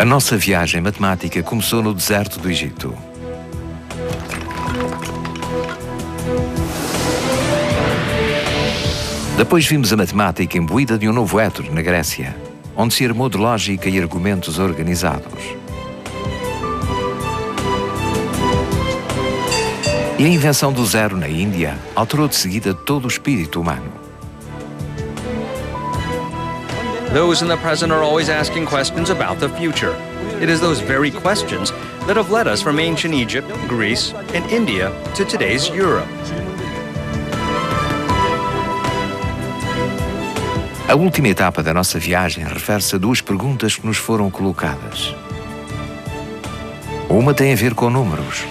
A nossa viagem matemática começou no deserto do Egito. Depois vimos a matemática imbuída de um novo éter na Grécia, onde se armou de lógica e argumentos organizados. E a invenção do zero na Índia alterou de seguida todo o espírito humano. Those in the present are always asking questions about the future. It is those very questions that have led us from ancient Egypt, Greece, and India to today's Europe. A última etapa da nossa viagem refere-se a duas perguntas que nos foram colocadas. Uma tem a ver com números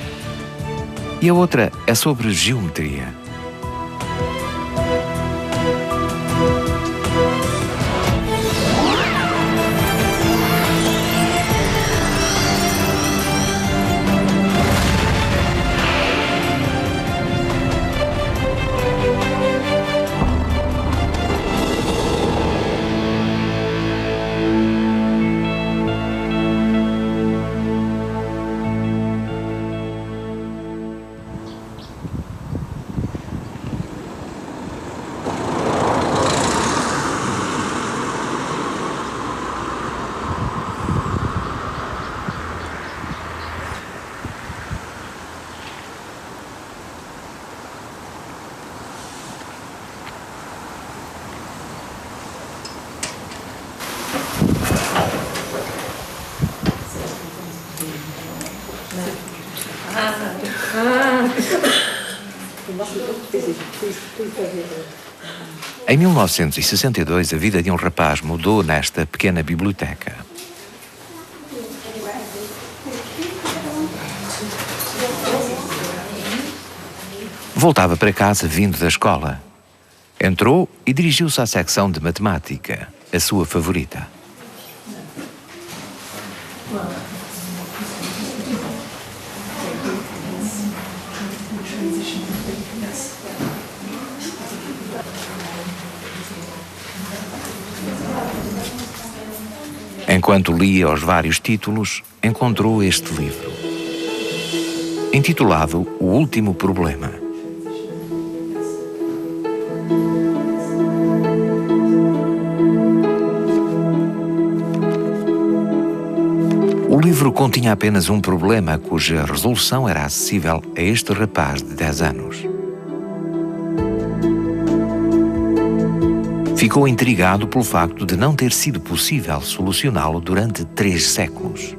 e a outra é sobre geometria. Em 1962, a vida de um rapaz mudou nesta pequena biblioteca. Voltava para casa vindo da escola. Entrou e dirigiu-se à secção de matemática, a sua favorita. Enquanto lia os vários títulos, encontrou este livro, intitulado O Último Problema. O livro continha apenas um problema cuja resolução era acessível a este rapaz de 10 anos. Ficou intrigado pelo facto de não ter sido possível solucioná-lo durante 3 séculos.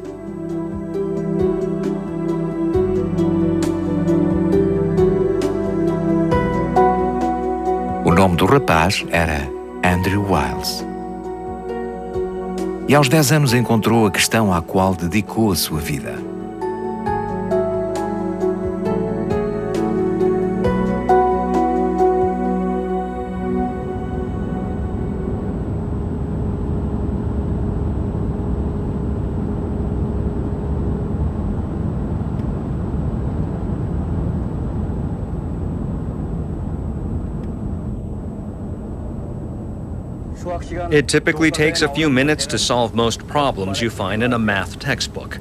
O nome do rapaz era Andrew Wiles. E aos 10 anos encontrou a questão à qual dedicou a sua vida. It typically takes a few minutes to solve most problems you find in a math textbook.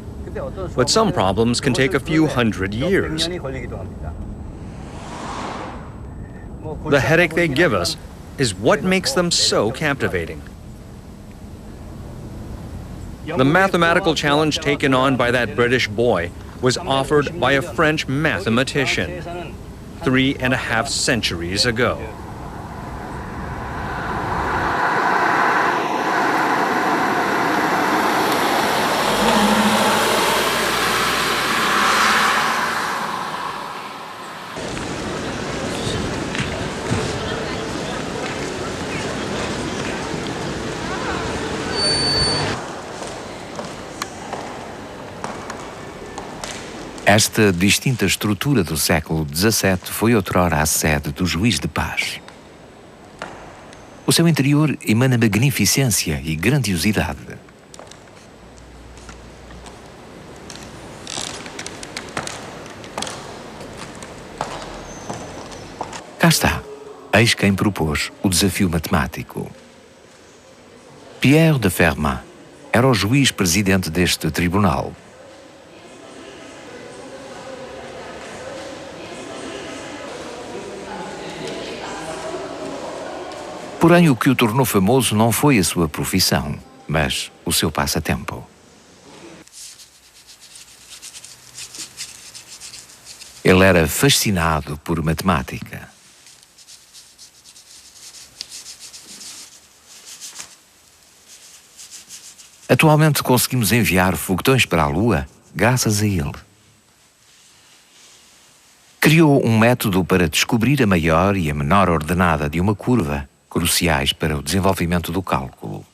But some problems can take a few hundred years. The headache they give us is what makes them so captivating. The mathematical challenge taken on by that British boy was offered by a French mathematician 3.5 centuries ago. Esta distinta estrutura do século XVII foi outrora a sede do juiz de paz. O seu interior emana magnificência e grandiosidade. Cá está, eis quem propôs o desafio matemático. Pierre de Fermat era o juiz presidente deste tribunal. Porém, o que o tornou famoso não foi a sua profissão, mas o seu passatempo. Ele era fascinado por matemática. Atualmente conseguimos enviar foguetões para a Lua graças a ele. Criou um método para descobrir a maior e a menor ordenada de uma curva, cruciais para o desenvolvimento do cálculo.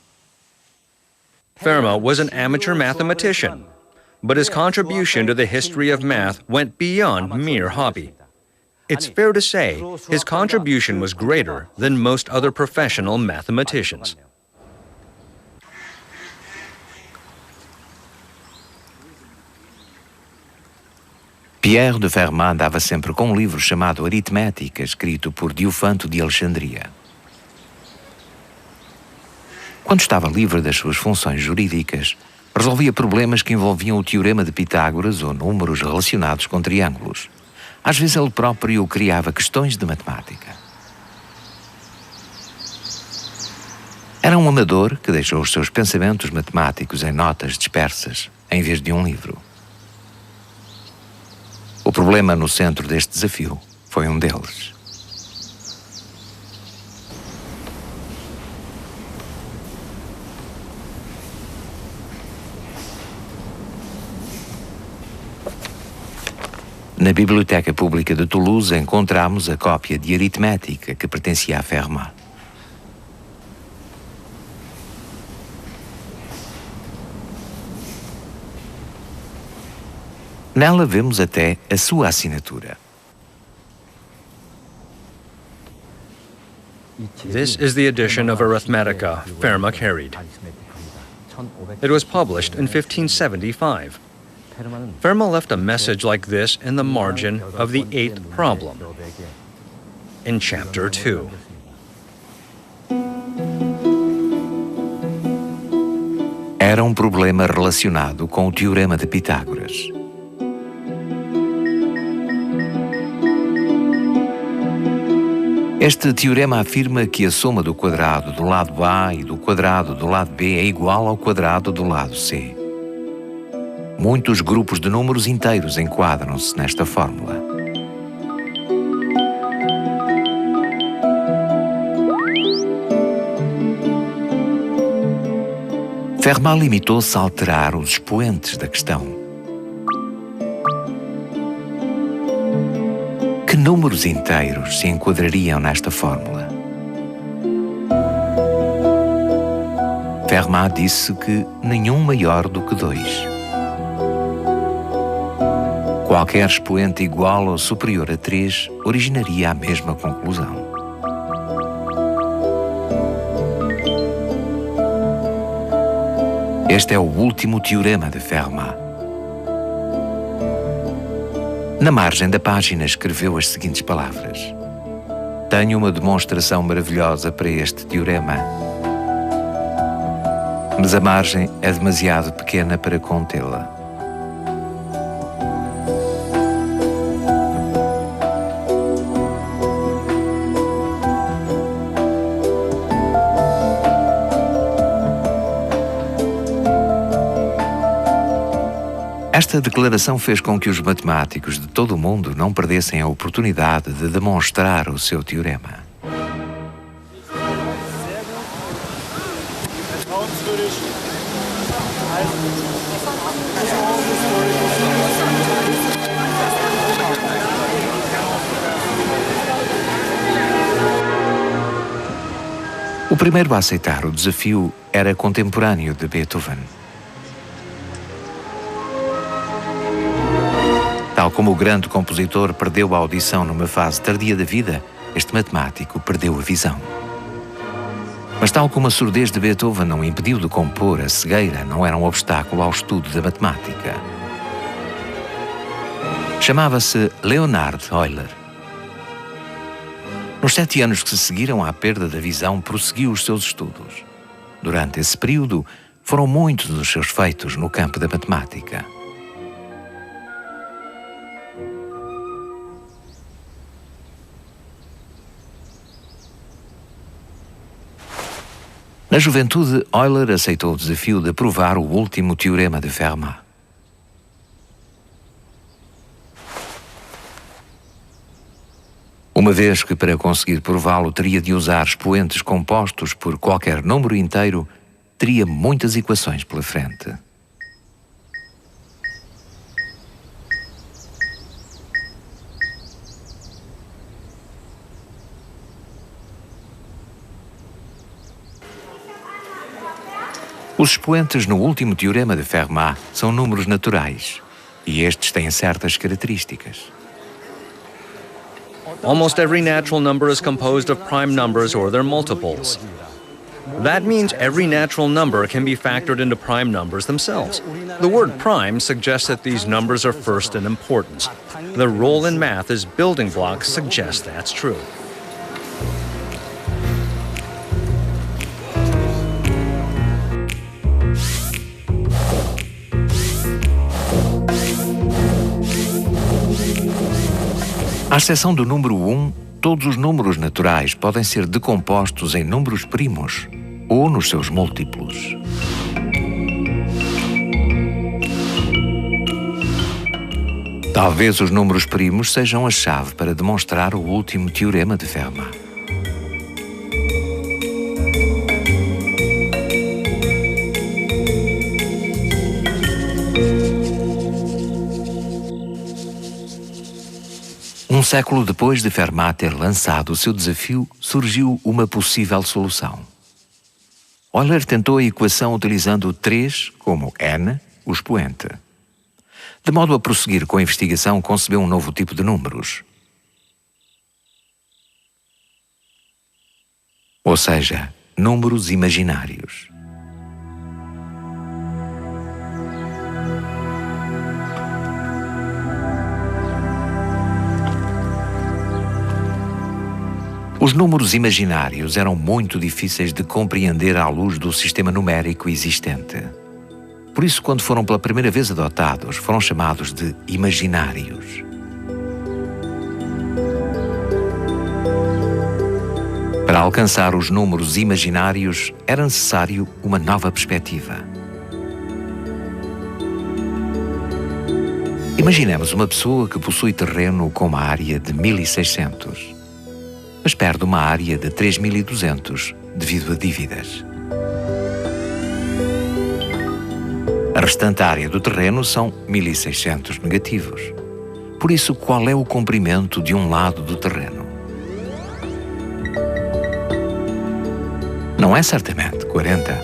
Fermat was an amateur mathematician, but his contribution to the history of math went beyond mere hobby. It's fair to say his contribution was greater than most other professional mathematicians. Pierre de Fermat andava sempre com um livro chamado Aritmética, escrito por Diofanto de Alexandria. Quando estava livre das suas funções jurídicas, resolvia problemas que envolviam o teorema de Pitágoras ou números relacionados com triângulos. Às vezes ele próprio criava questões de matemática. Era um amador que deixou os seus pensamentos matemáticos em notas dispersas, em vez de um livro. O problema no centro deste desafio foi um deles. Na Biblioteca Pública de Toulouse encontramos a cópia de Aritmética que pertencia a Fermat. Nela vemos até a sua assinatura. This is the edition of Arithmetica Fermat carried. It was published in 1575. Fermat left a message like this in the margin of the 8th problem, in Chapter 2. Era um problema relacionado com o teorema de Pitágoras. Este teorema afirma que a soma do quadrado do lado A e do quadrado do lado B é igual ao quadrado do lado C. Muitos grupos de números inteiros enquadram-se nesta fórmula. Fermat limitou-se a alterar os expoentes da questão. Que números inteiros se enquadrariam nesta fórmula? Fermat disse que nenhum maior do que 2. Qualquer expoente igual ou superior a 3 originaria a mesma conclusão. Este é o último teorema de Fermat. Na margem da página escreveu as seguintes palavras: Tenho uma demonstração maravilhosa para este teorema, mas a margem é demasiado pequena para contê-la. Esta declaração fez com que os matemáticos de todo o mundo não perdessem a oportunidade de demonstrar o seu teorema. O primeiro a aceitar o desafio era contemporâneo de Beethoven. Tal como o grande compositor perdeu a audição numa fase tardia da vida, este matemático perdeu a visão. Mas tal como a surdez de Beethoven não impediu de compor, a cegueira não era um obstáculo ao estudo da matemática. Chamava-se Leonhard Euler. Nos 7 anos que se seguiram à perda da visão, prosseguiu os seus estudos. Durante esse período, Foram muitos os seus feitos no campo da matemática. Na juventude, Euler aceitou o desafio de provar o último teorema de Fermat. Uma vez que para conseguir prová-lo teria de usar expoentes compostos por qualquer número inteiro, teria muitas equações pela frente. Os expoentes no último teorema de Fermat são números naturais, e estes têm certas características. Almost every natural number is composed of prime numbers or their multiples. That means every natural number can be factored into prime numbers themselves. The word prime suggests that these numbers are first in importance. Their role in math as building blocks suggests that's true. À exceção do número 1, todos os números naturais podem ser decompostos em números primos ou nos seus múltiplos. Talvez os números primos sejam a chave para demonstrar o último teorema de Fermat. Um século depois de Fermat ter lançado o seu desafio, surgiu uma possível solução. Euler tentou a equação utilizando 3 como n, o expoente. De modo a prosseguir com a investigação, concebeu um novo tipo de números. Ou seja, números imaginários. Os números imaginários eram muito difíceis de compreender à luz do sistema numérico existente. Por isso, quando foram pela primeira vez adotados, foram chamados de imaginários. Para alcançar os números imaginários, era necessário uma nova perspectiva. Imaginemos uma pessoa que possui terreno com uma área de 1.600. Mas perde uma área de 3.200 devido a dívidas. A restante área do terreno são 1.600 negativos. Por isso, qual é o comprimento de um lado do terreno? Não é certamente 40.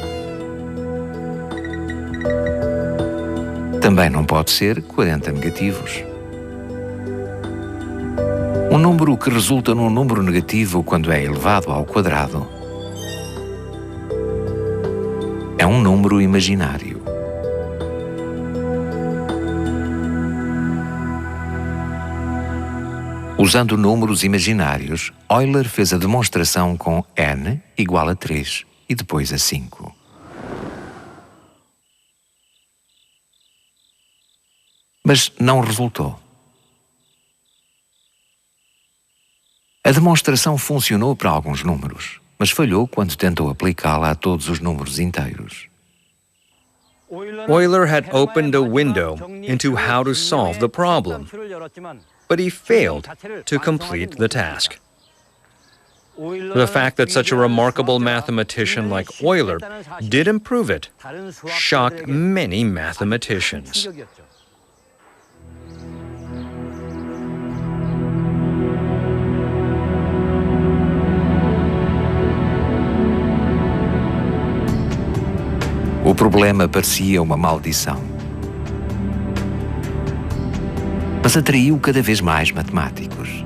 Também não pode ser 40 negativos. Um número que resulta num número negativo quando é elevado ao quadrado é um número imaginário. Usando números imaginários, Euler fez a demonstração com n igual a 3 e depois a 5. Mas não resultou. A demonstração funcionou para alguns números, mas falhou quando tentou aplicá-la a todos os números inteiros. Euler had opened a window into how to solve the problem, but he failed to complete the task. The fact that such a remarkable mathematician like Euler did improve it shocked many mathematicians. O problema parecia uma maldição. Mas atraiu cada vez mais matemáticos.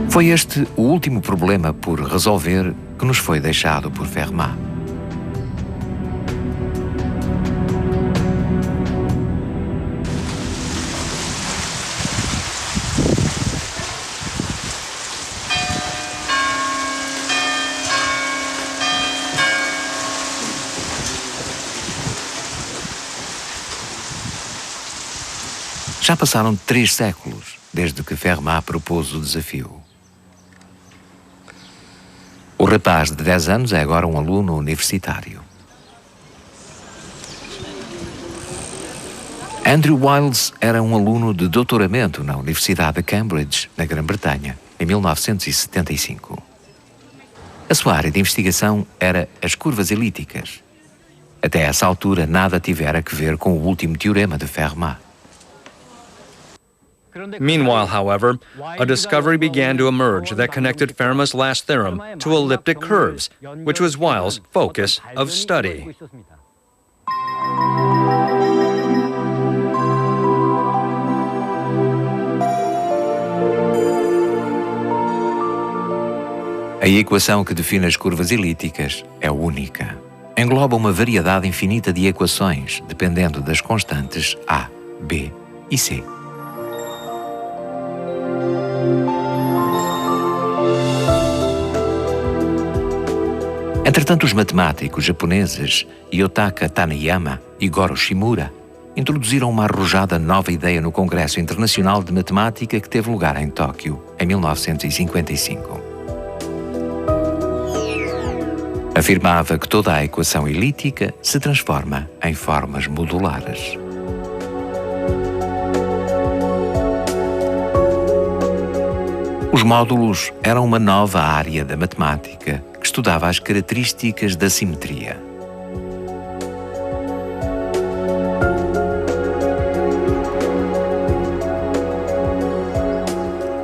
Foi este o último problema por resolver que nos foi deixado por Fermat. Já passaram 3 séculos desde que Fermat propôs o desafio. O rapaz de 10 anos é agora um aluno universitário. Andrew Wiles era um aluno de doutoramento na Universidade de Cambridge, na Grã-Bretanha, em 1975. A sua área de investigação era as curvas elípticas. Até essa altura, nada tivera que ver com o último teorema de Fermat. Meanwhile, however, a discovery began to emerge that connected Fermat's last theorem to elliptic curves, which was Wiles' focus of study. A equação que define as curvas elípticas é única. Engloba uma variedade infinita de equações, dependendo das constantes A, B e C. Entretanto, os matemáticos japoneses Yotaka Taniyama e Goro Shimura introduziram uma arrojada nova ideia no Congresso Internacional de Matemática que teve lugar em Tóquio, em 1955. Afirmava que toda a equação elíptica se transforma em formas modulares. Os módulos eram uma nova área da matemática que estudava as características da simetria.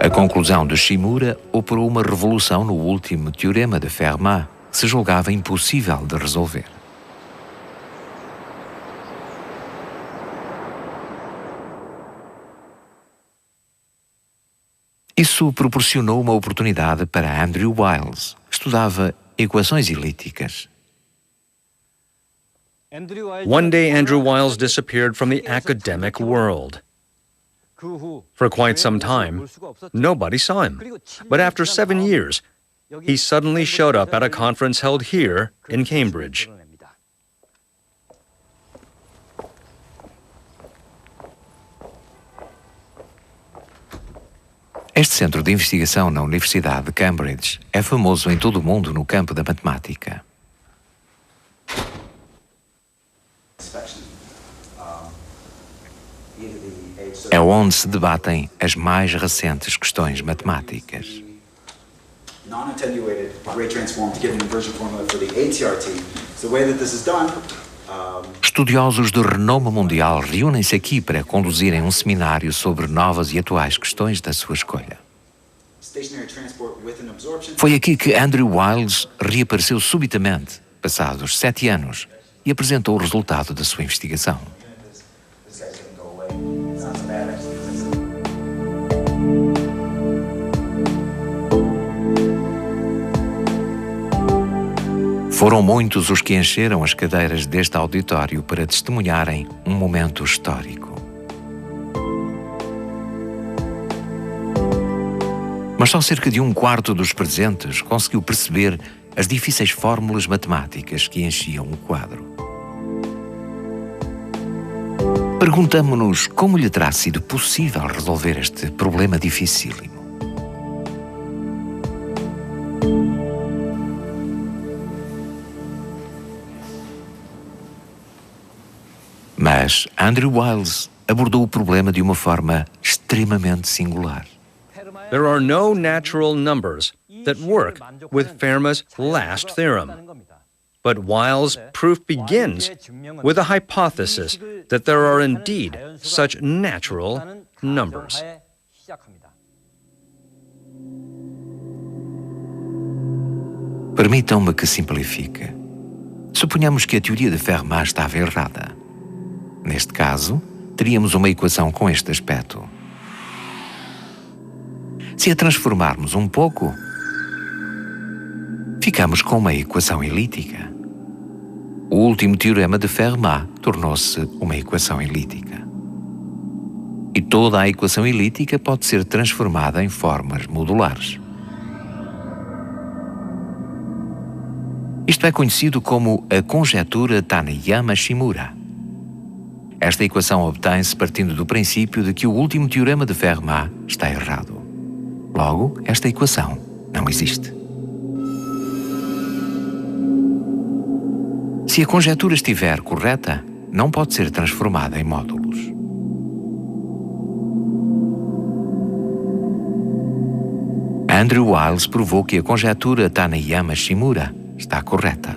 A conclusão de Shimura operou uma revolução no último teorema de Fermat, que se julgava impossível de resolver. Isso proporcionou uma oportunidade para Andrew Wiles, que estudava equações elípticas. One day, Andrew Wiles disappeared from the academic world. For quite some time, nobody saw him. But after 7 years, he suddenly showed up at a conference held here in Cambridge. Este centro de investigação na Universidade de Cambridge é famoso em todo o mundo no campo da matemática. É onde se debatem as mais recentes questões matemáticas. Non-attenuated Fourier transform to give an inversion formula for the ATRT. So the way that this is done. Estudiosos de renome mundial reúnem-se aqui para conduzirem um seminário sobre novas e atuais questões da sua escolha. Foi aqui que Andrew Wiles reapareceu subitamente, passados 7 anos, e apresentou o resultado da sua investigação. Foram muitos os que encheram as cadeiras deste auditório para testemunharem um momento histórico. Mas só cerca de 1/4 dos presentes conseguiu perceber as difíceis fórmulas matemáticas que enchiam o quadro. Perguntamo-nos como lhe terá sido possível resolver este problema dificílimo. Mas Andrew Wiles abordou o problema de uma forma extremamente singular. There are no natural numbers that work with Fermat's last theorem. But Wiles' proof begins with a hypothesis that there are indeed such natural numbers. Permitam-me que simplifique. Suponhamos que a teoria de Fermat estava errada. Neste caso, teríamos uma equação com este aspecto. Se a transformarmos um pouco, ficamos com uma equação elíptica. O último teorema de Fermat tornou-se uma equação elíptica. E toda a equação elíptica pode ser transformada em formas modulares. Isto é conhecido como a conjetura Taniyama-Shimura. Esta equação obtém-se partindo do princípio de que o último teorema de Fermat está errado. Logo, esta equação não existe. Se a conjetura estiver correta, não pode ser transformada em módulos. Andrew Wiles provou que a conjetura Taniyama-Shimura está correta.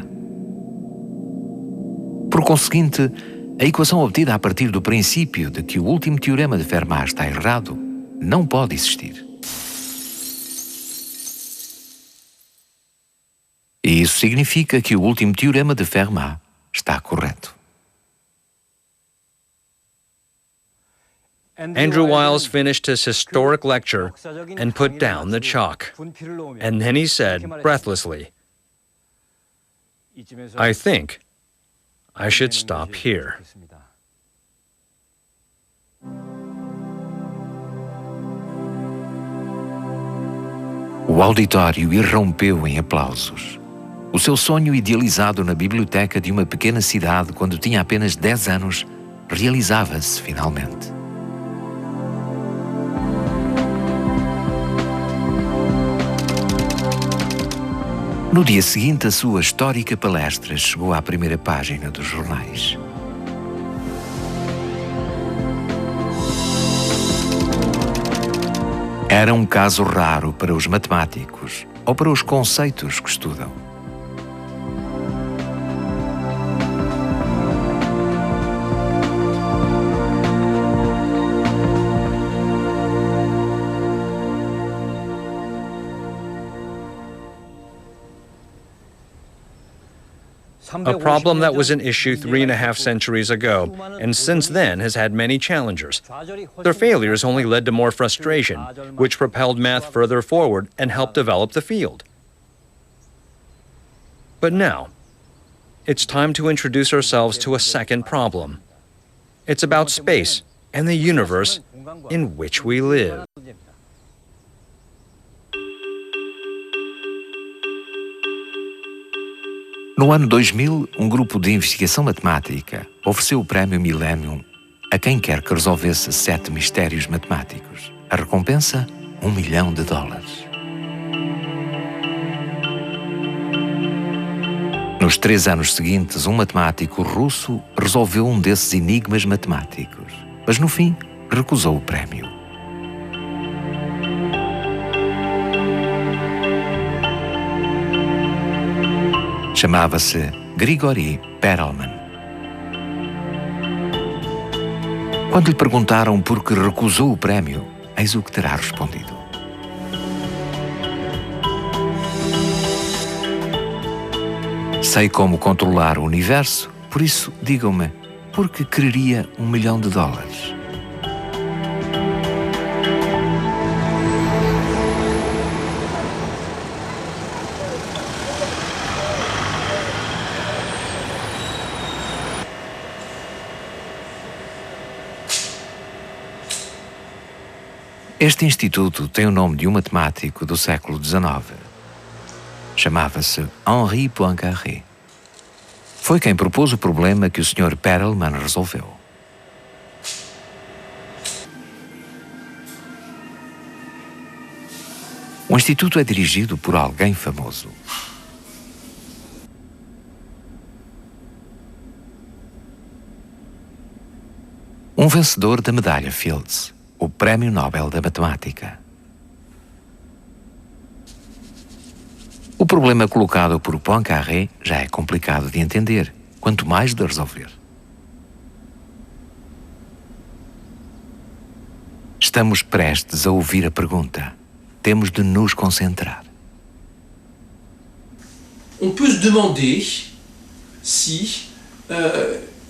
Por conseguinte, a equação obtida a partir do princípio de que o último teorema de Fermat está errado não pode existir. E isso significa que o último teorema de Fermat está correto. Andrew Wiles finished his historic lecture and put down the chalk. And then he said, breathlessly, "I think I should stop here." O auditório irrompeu em aplausos. O seu sonho idealizado na biblioteca de uma pequena cidade quando tinha apenas 10 anos realizava-se finalmente. No dia seguinte, a sua histórica palestra chegou à primeira página dos jornais. Era um caso raro para os matemáticos ou para os conceitos que estudam. A problem that was an issue 3.5 centuries ago, and since then has had many challengers. Their failures only led to more frustration, which propelled math further forward and helped develop the field. But now, it's time to introduce ourselves to a second problem. It's about space and the universe in which we live. No ano 2000, um grupo de investigação matemática ofereceu o prémio Millennium a quem quer que resolvesse 7 mistérios matemáticos. A recompensa, $1 milhão. Nos 3 anos seguintes, um matemático russo resolveu um desses enigmas matemáticos, mas no fim recusou o prémio. Chamava-se Grigori Perelman. Quando lhe perguntaram por que recusou o prémio, eis o que terá respondido. Sei como controlar o universo, por isso, digam-me, por que quereria $1 milhão? Este instituto tem o nome de um matemático do século XIX. Chamava-se Henri Poincaré. Foi quem propôs o problema que o Sr. Perelman resolveu. O instituto é dirigido por alguém famoso. Um vencedor da medalha Fields, o Prémio Nobel da Matemática. O problema colocado por Poincaré já é complicado de entender, quanto mais de resolver. Estamos prestes a ouvir a pergunta. Temos de nos concentrar. On peut se demander si,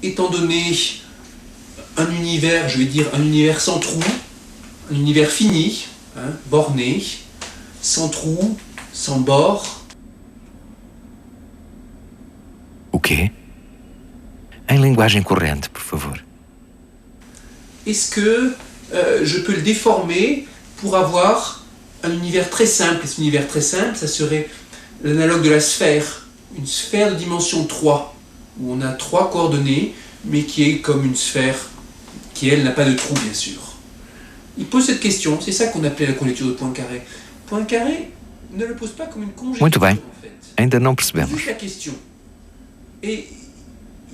étant donné un univers, je vais dire un univers sans trou, un univers fini, borné, sans trou, sans bord. O quê? Em linguagem corrente, por favor. Est-ce que je peux le déformer pour avoir un univers très simple? Et cet univers très simple, ça serait l'analogue de la sphère, une sphère de dimension 3, où on a 3 coordonnées, mais qui est comme une sphère qui, elle, n'a pas de trou, bien sûr. Il pose cette question, c'est ça qu'on appelait la conjecture de Poincaré. Poincaré ne le pose pas comme une conjecture, Muito bem, en fait. ainda não Il pose percebemos. juste la question. Et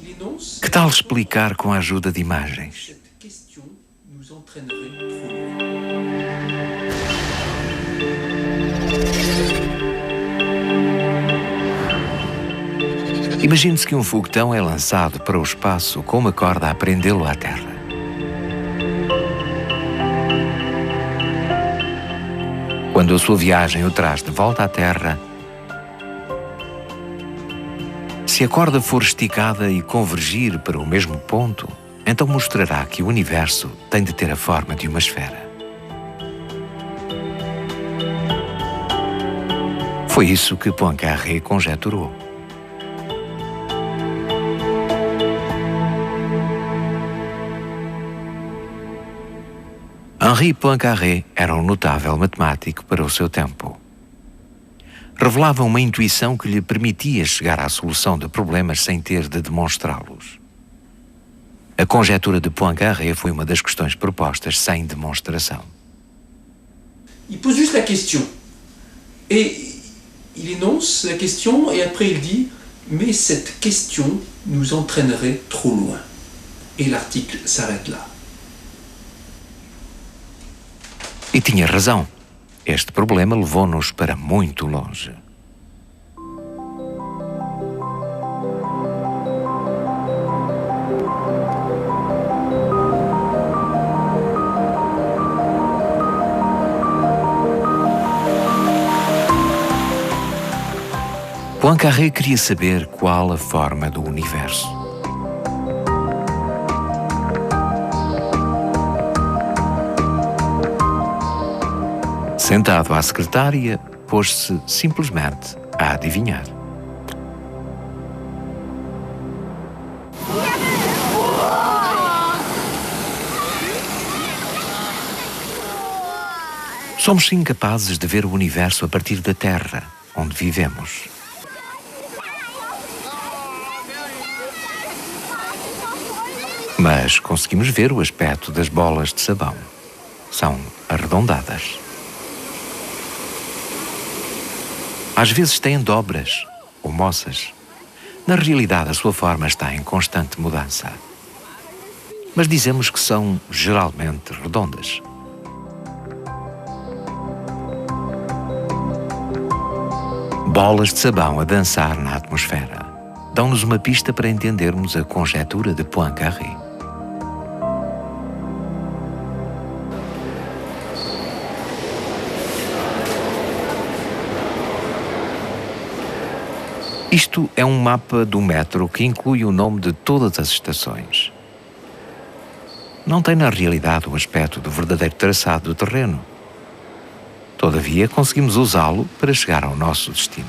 il énonce... Que tal explicar com a ajuda de imagens? Cette question nous entraînerait trop loin. Imagine-se que um foguetão é lançado para o espaço com uma corda a prendê-lo à Terra. Quando a sua viagem o traz de volta à Terra, se a corda for esticada e convergir para o mesmo ponto, então mostrará que o universo tem de ter a forma de uma esfera. Foi isso que Poincaré conjeturou. Henri Poincaré era um notável matemático para o seu tempo. Revelava uma intuição que lhe permitia chegar à solução de problemas sem ter de demonstrá-los. A conjetura de Poincaré foi uma das questões propostas sem demonstração. Il pose juste la question. Et il énonce la question et après il dit « Mais cette question nous entraînerait trop loin. » Et l'article s'arrête là. E tinha razão. Este problema levou-nos para muito longe. Poincaré queria saber qual a forma do universo. Sentado à secretária, pôs-se simplesmente a adivinhar. Somos incapazes de ver o universo a partir da Terra, onde vivemos. Mas conseguimos ver o aspecto das bolas de sabão. São arredondadas. Às vezes têm dobras ou moças. Na realidade, a sua forma está em constante mudança. Mas dizemos que são geralmente redondas. Bolas de sabão a dançar na atmosfera dão-nos uma pista para entendermos a conjetura de Poincaré. Isto é um mapa do metro que inclui o nome de todas as estações. Não tem na realidade o aspecto do verdadeiro traçado do terreno. Todavia, conseguimos usá-lo para chegar ao nosso destino.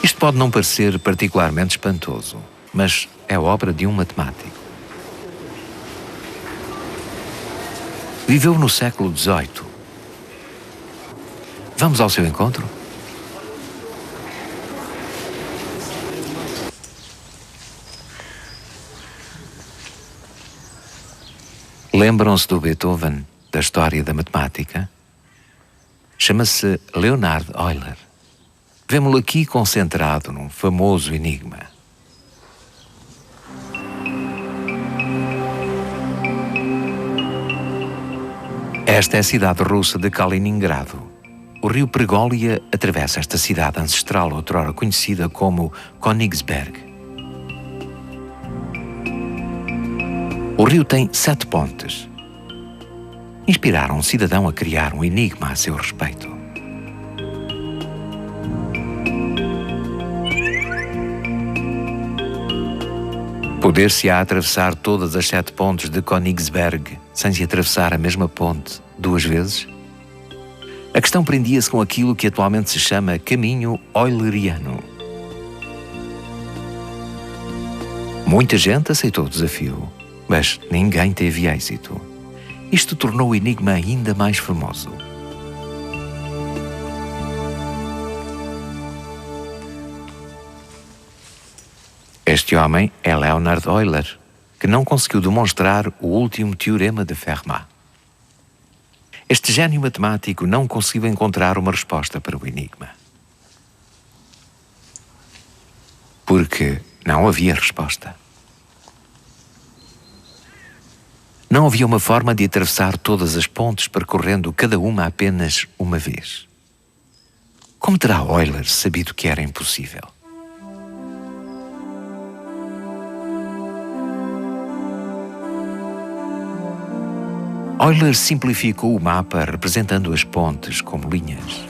Isto pode não parecer particularmente espantoso, mas é obra de um matemático. Viveu no século XVIII. Vamos ao seu encontro? Lembram-se do Beethoven, da história da matemática? Chama-se Leonhard Euler. Vemo-lo aqui concentrado num famoso enigma. Esta é a cidade russa de Kaliningrado. O rio Prególia atravessa esta cidade ancestral, outrora conhecida como Königsberg. O rio tem 7 pontes. Inspiraram um cidadão a criar um enigma a seu respeito. Poder-se-á atravessar todas as 7 pontes de Königsberg sem se atravessar a mesma ponte 2 vezes? A questão prendia-se com aquilo que atualmente se chama caminho euleriano. Muita gente aceitou o desafio, mas ninguém teve êxito. Isto tornou o enigma ainda mais famoso. Este homem é Leonhard Euler, que não conseguiu demonstrar o último teorema de Fermat. Este gênio matemático não conseguiu encontrar uma resposta para o enigma. Porque não havia resposta. Não havia uma forma de atravessar todas as pontes percorrendo cada uma apenas uma vez. Como terá Euler sabido que era impossível? Euler simplificou o mapa representando as pontes como linhas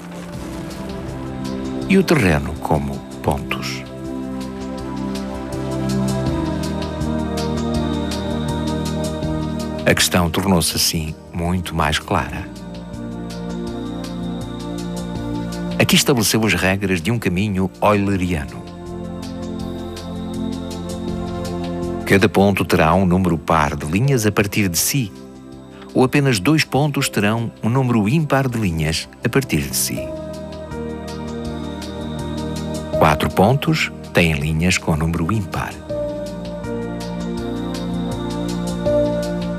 e o terreno como pontos. A questão tornou-se assim muito mais clara. Aqui estabeleceu as regras de um caminho euleriano. Cada ponto terá um número par de linhas a partir de si, ou apenas 2 pontos terão um número ímpar de linhas a partir de si. 4 pontos têm linhas com número ímpar.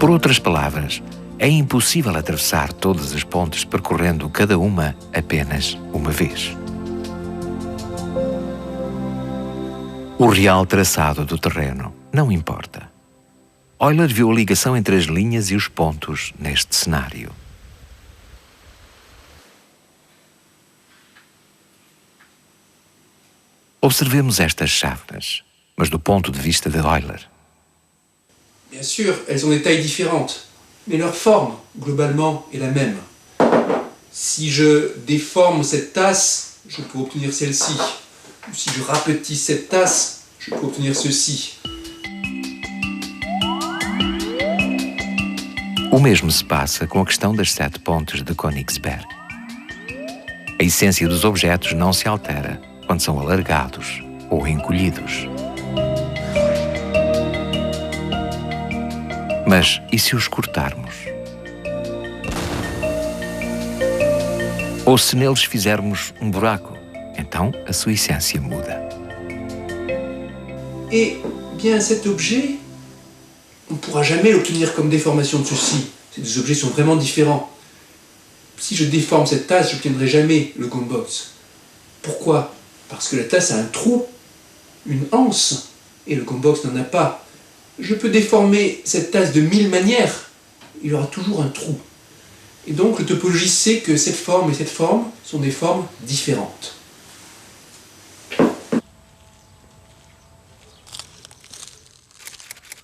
Por outras palavras, é impossível atravessar todas as pontes percorrendo cada uma apenas uma vez. O real traçado do terreno não importa. Euler viu a ligação entre as linhas e os pontos neste cenário. Observemos estas chávenas, mas do ponto de vista de Euler. Bien sûr, elles ont des tailles différentes, mais leur forme, globalement, est la même. Si je déforme cette tasse, je peux obtenir celle-ci. Ou si je rapetisse cette tasse, je peux obtenir ceci. O mesmo se passa com a questão das 7 pontes de Königsberg. A essência dos objetos não se altera quando são alargados ou encolhidos. Mas e se os cortarmos? Ou se neles fizermos um buraco, então a sua essência muda. Et bien cet objet, on ne pourra jamais l'obtenir comme déformation de ceci. Ces deux objets sont vraiment différents. Si je déforme cette tasse, je n'obtiendrai jamais le gombox. Pourquoi? Parce que la tasse a un trou, une anse, et le gombox n'en a pas. Je peux déformer cette tasse de 1000 manières, il y aura toujours un trou. Et donc le topologiste sait que cette forme et cette forme sont des formes différentes.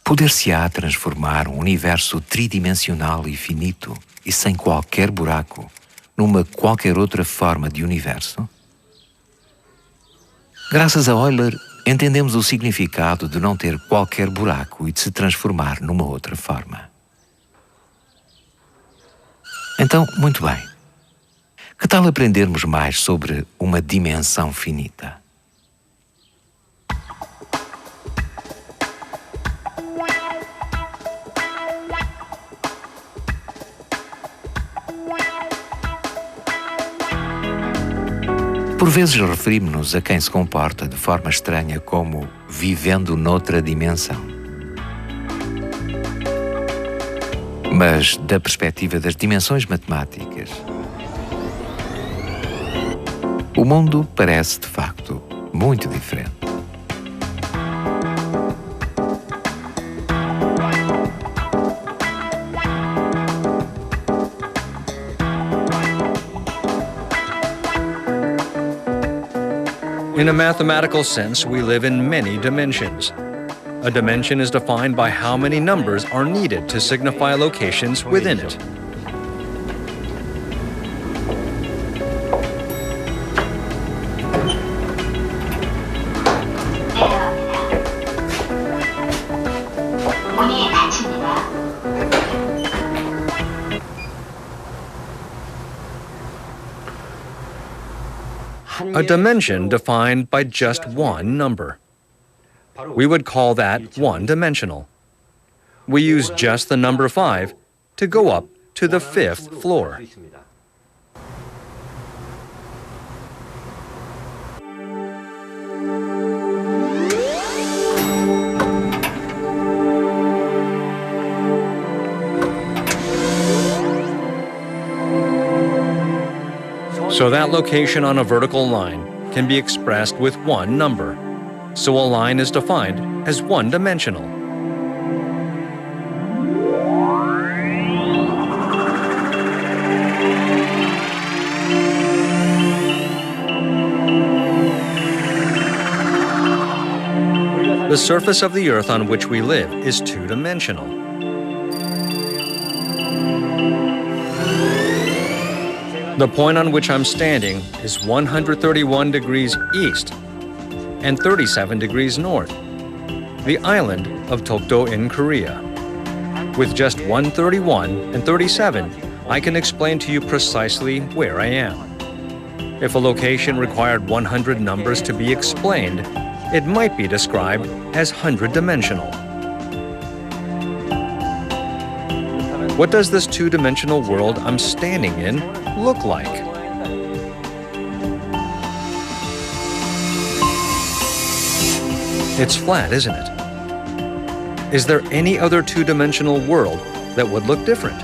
Poder-se-á transformar um universo tridimensional e finito e sem qualquer buraco numa qualquer outra forma de universo? Graças a Euler, entendemos o significado de não ter qualquer buraco e de se transformar numa outra forma. Então, muito bem. Que tal aprendermos mais sobre uma dimensão finita? Por vezes referimos-nos a quem se comporta de forma estranha como vivendo noutra dimensão. Mas, da perspectiva das dimensões matemáticas, o mundo parece, de facto, muito diferente. In a mathematical sense, we live in many dimensions. A dimension is defined by how many numbers are needed to signify locations within it. A dimension defined by just one number. We would call that one-dimensional. We use just the number 5 to go up to the 5th floor. So that location on a vertical line can be expressed with one number. So a line is defined as one-dimensional. The surface of the Earth on which we live is two-dimensional. The point on which I'm standing is 131 degrees east and 37 degrees north, the island of Tokdo in Korea. With just 131 and 37, I can explain to you precisely where I am. If a location required 100 numbers to be explained, it might be described as 100-dimensional. What does this two-dimensional world I'm standing in look like? It's flat, isn't it? Is there any other two-dimensional world that would look different?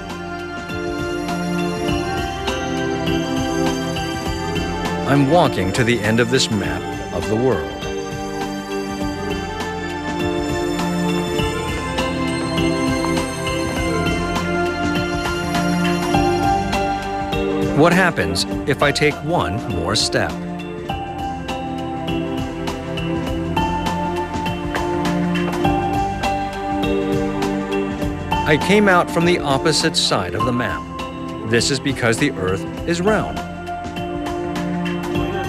I'm walking to the end of this map of the world. What happens if I take one more step? I came out from the opposite side of the map. This is because the Earth is round.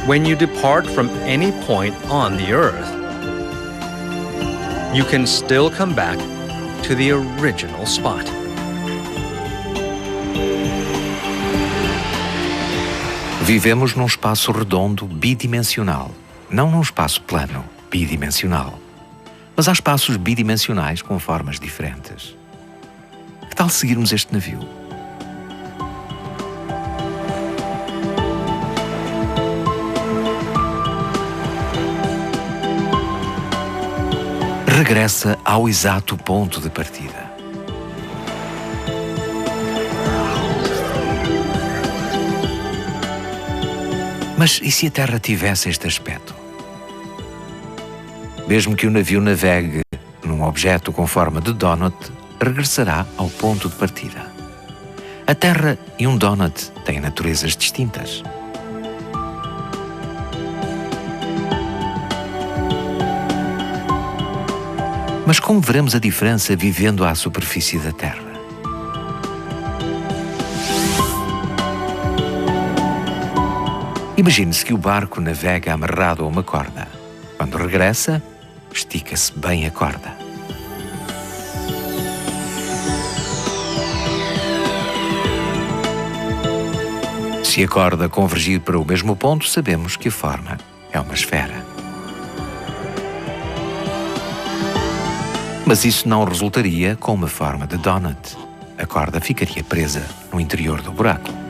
When you depart from any point on the Earth, you can still come back to the original spot. Vivemos num espaço redondo bidimensional, não num espaço plano bidimensional. Mas há espaços bidimensionais com formas diferentes. Que tal seguirmos este navio? Regressa ao exato ponto de partida. Mas e se a Terra tivesse este aspecto? Mesmo que o navio navegue num objeto com forma de donut, regressará ao ponto de partida. A Terra e um donut têm naturezas distintas. Mas como veremos a diferença vivendo à superfície da Terra? Imagine-se que o barco navega amarrado a uma corda. Quando regressa, estica-se bem a corda. Se a corda convergir para o mesmo ponto, sabemos que a forma é uma esfera. Mas isso não resultaria com uma forma de donut. A corda ficaria presa no interior do buraco.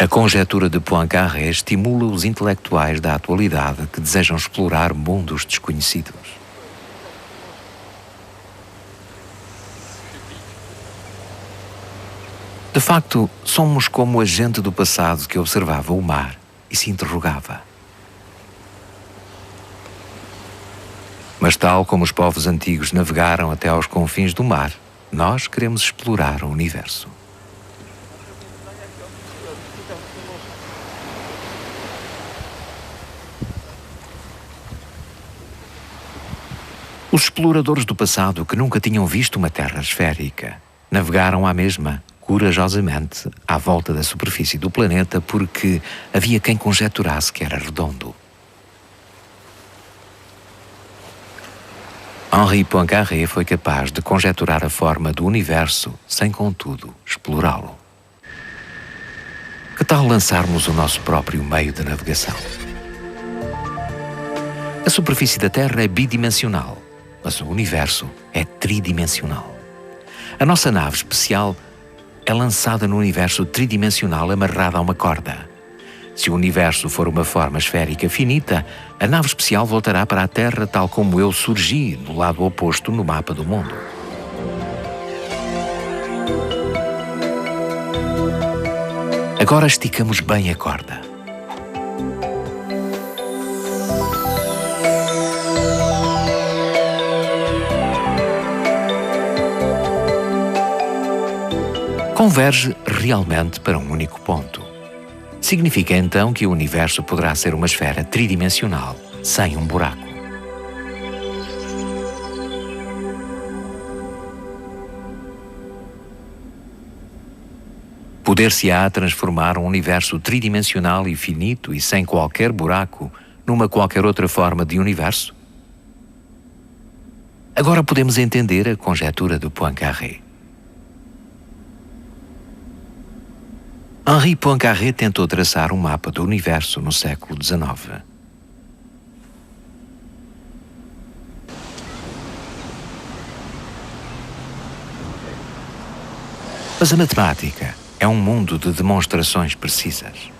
A conjetura de Poincaré estimula os intelectuais da atualidade que desejam explorar mundos desconhecidos. De facto, somos como a gente do passado que observava o mar e se interrogava. Mas tal como os povos antigos navegaram até aos confins do mar, nós queremos explorar o universo. Os exploradores do passado que nunca tinham visto uma terra esférica navegaram à mesma, corajosamente, à volta da superfície do planeta porque havia quem conjeturasse que era redondo. Henri Poincaré foi capaz de conjeturar a forma do universo sem, contudo, explorá-lo. Que tal lançarmos o nosso próprio meio de navegação? A superfície da Terra é bidimensional, mas o universo é tridimensional. A nossa nave especial é lançada no universo tridimensional amarrada a uma corda. Se o universo for uma forma esférica finita, a nave especial voltará para a Terra tal como eu surgi no lado oposto no mapa do mundo. Agora esticamos bem a corda. Converge realmente para um único ponto. Significa então que o universo poderá ser uma esfera tridimensional, sem um buraco. Poder-se-á transformar um universo tridimensional e finito e sem qualquer buraco numa qualquer outra forma de universo? Agora podemos entender a conjetura do Poincaré. Henri Poincaré tentou traçar um mapa do universo no século XIX. Mas a matemática é um mundo de demonstrações precisas.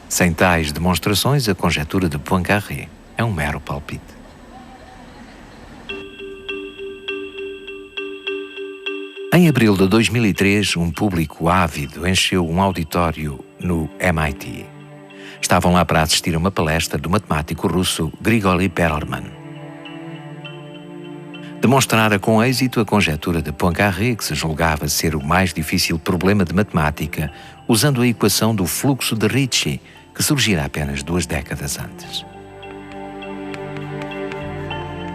Sem tais demonstrações, a conjetura de Poincaré é um mero palpite. Em abril de 2003, um público ávido encheu um auditório no MIT. Estavam lá para assistir a uma palestra do matemático russo Grigori Perelman. Demonstrara com êxito a conjetura de Poincaré, que se julgava ser o mais difícil problema de matemática, usando a equação do fluxo de Ricci, que surgira apenas 2 décadas antes.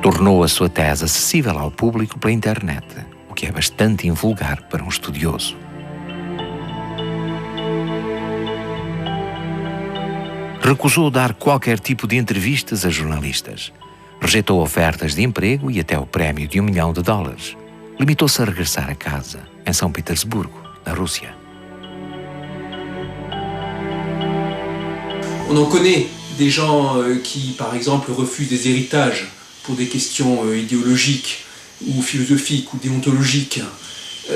Tornou a sua tese acessível ao público pela internet, o que é bastante invulgar para um estudioso. Recusou dar qualquer tipo de entrevistas a jornalistas. Rejeitou ofertas de emprego e até o prémio de $1 milhão. Limitou-se a regressar a casa, em São Petersburgo, na Rússia. On en connaît des gens qui, par exemple, refusent des héritages pour des questions idéologiques ou philosophiques ou déontologiques.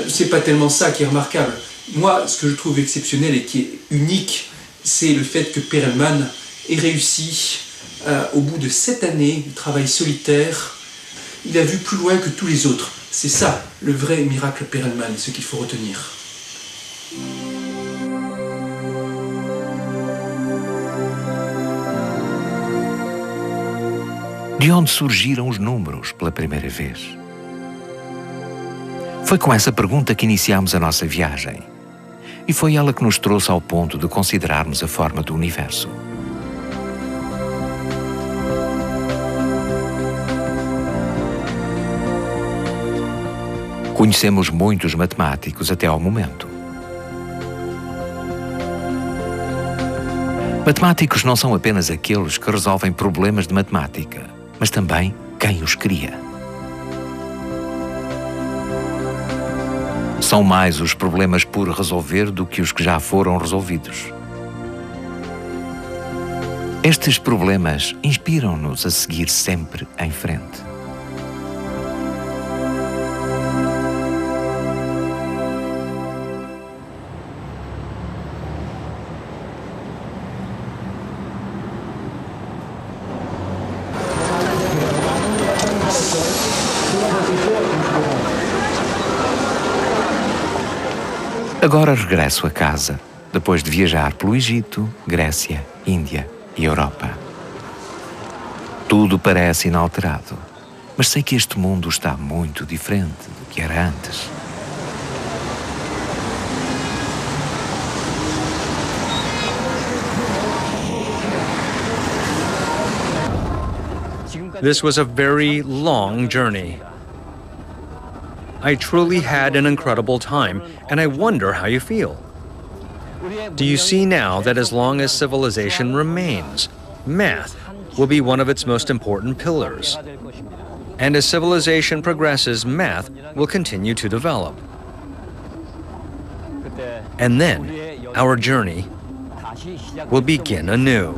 C'est pas tellement ça qui est remarquable. Moi, ce que je trouve exceptionnel et qui est unique, c'est le fait que Perelman ait réussi, au bout de 7 années de travail solitaire, il a vu plus loin que tous les autres. C'est ça, le vrai miracle Perelman, ce qu'il faut retenir. De onde surgiram os números pela primeira vez? Foi com essa pergunta que iniciámos a nossa viagem. E foi ela que nos trouxe ao ponto de considerarmos a forma do universo. Conhecemos muitos matemáticos até ao momento. Matemáticos não são apenas aqueles que resolvem problemas de matemática, mas também quem os cria. São mais os problemas por resolver do que os que já foram resolvidos. Estes problemas inspiram-nos a seguir sempre em frente. Agora regresso a casa, depois de viajar pelo Egito, Grécia, Índia e Europa. Tudo parece inalterado, mas sei que este mundo está muito diferente do que era antes. This was a very long journey. I truly had an incredible time, and I wonder how you feel. Do you see now that as long as civilization remains, math will be one of its most important pillars? And as civilization progresses, math will continue to develop. And then, our journey will begin anew.